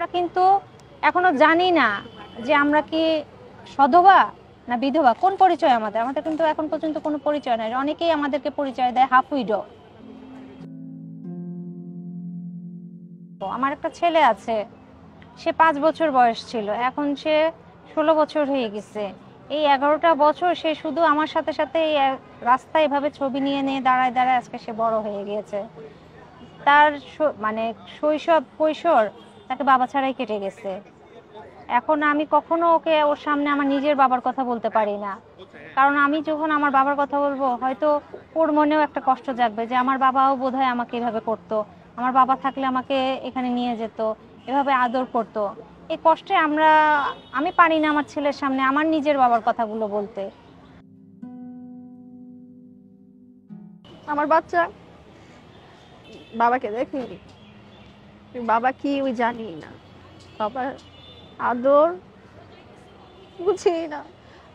আমরা কিন্তু এখনো জানি না যে আমরা কি সধবা না বিধবা, কোন পরিচয় আমাদের। আমাদের কিন্তু এখন পর্যন্ত কোনো পরিচয় নাই। অনেকেই আমাদেরকে পরিচয় দেয় হাফ উইডো। আমার একটা ছেলে আছে, সে 5 বছর বয়স ছিল, এখন সে 16 বছর হয়ে গেছে। এই 11টা বছর সে শুধু আমার সাথে সাথে এই রাস্তায় এভাবে ছবি নিয়ে নিয়ে দাঁড়ায় দাঁড়ায় আজকে সে বড় হয়ে গিয়েছে। তার মানে শৈশব কৈশোর তাকে বাবা ছাড়াই কেটে গেছে। এখন আমি কখনো ওকে ওর সামনে আমার নিজের বাবার কথা বলতে পারি না, কারণ আমি যখন আমার বাবার কথা বলবো হয়তো ওর মনেও একটা কষ্ট জাগবে যে আমার বাবাও বোধহয় আমাকে এভাবে করতো, আমার বাবা থাকলে আমাকে এখানে নিয়ে যেত, এভাবে আদর করতো। এই কষ্টে আমি পারি না আমার ছেলের সামনে আমার নিজের বাবার কথাগুলো বলতে। আমার বাচ্চা বাবাকে দেখেনি, বাবা কি ওই জানি না, বাবার আদর বুঝি না।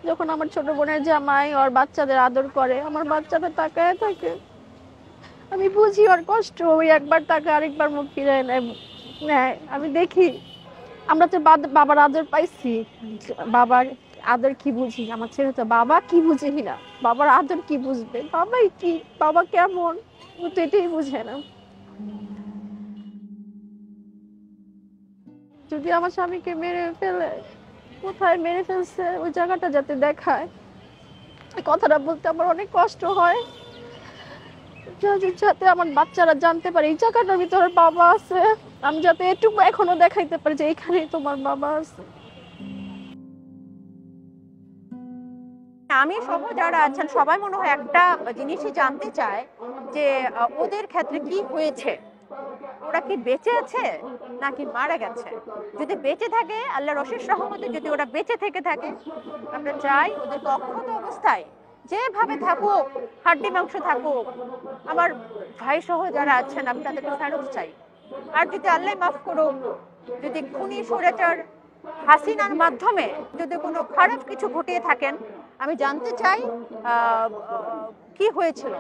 যখন আমার ছোট বোনের জামাই ওর বাচ্চাদের আদর করে, আমার বাচ্চাটা তাকায় থাকে, আমি বুঝি ওর কষ্ট। ওই একবার তাকে আরেকবার মুখ ফিরে নেয়, আমি দেখি। আমরা তো বাবার আদর পাইছি, বাবার আদর কি বুঝি? আমার ছেলে তো বাবা কি বুঝি না, বাবার আদর কি বুঝবে, বাবাই কি, বাবা কেমন, ও তো এটাই বুঝে না। যদি আমার স্বামীকে মেরে ফেলে, কোথায় মেরে ফেলছে ওই জায়গাটা যাতে দেখায়, কথাটা বলতে আমার অনেক কষ্ট হয়। যাতে আমার বাচ্চারা জানতে পারে এই জায়গাটার ভিতরে বাবা আছে, আমি যাতে এটুকু এখনো দেখাইতে পারি যে এখানেই তোমার বাবা আছে। আমি সহ যারা আছেন সবাই মনে হয় একটা জিনিসই জানতে চায় যে ওদের ক্ষেত্রে কি হয়েছে, ওরা কি বেঁচে আছে নাকি মারা গেছে। যদি বেঁচে থাকে, আল্লাহর অশেষ রহমতে যদি ওরা বেঁচে থেকে থাকে, আমরা চাই ওদেরকে অক্ষত অবস্থায় যেভাবে থাকুক, হাড্ডি মাংস থাকুক, আমার ভাই সহ যারা আছেন আমি তাদেরকে ফেরত চাই। আর যদি আল্লাহ মাফ করুক, যদি খুনি স্বৈরাচার হাসিনার মাধ্যমে যদি কোনো খারাপ কিছু ঘটিয়ে থাকেন, আমি জানতে চাই কি হয়েছিল,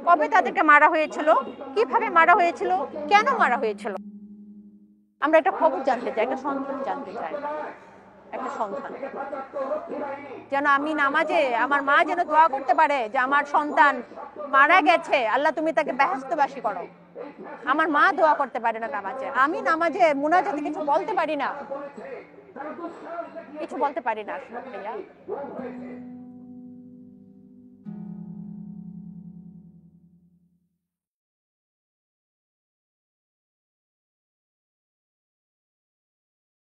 কবে তাদেরকে মারা হয়েছিল, কিভাবে মারা হয়েছিল, কেন মারা হয়েছিল। আমরা একটা খবর জানতে চাই, একটা সন্ধান জানতে চাই, একটা সন্তান যেন আমি নামাজে আমার মা যেন দোয়া করতে পারে যে আমার সন্তান মারা গেছে, আল্লাহ তুমি তাকে বেহেশতবাসী করো। আমার মা দোয়া করতে পারে না নামাজে, আমি নামাজে মুনাজাতে কিছু বলতে পারি না, কিছু বলতে পারি না আসলে ভাইয়া।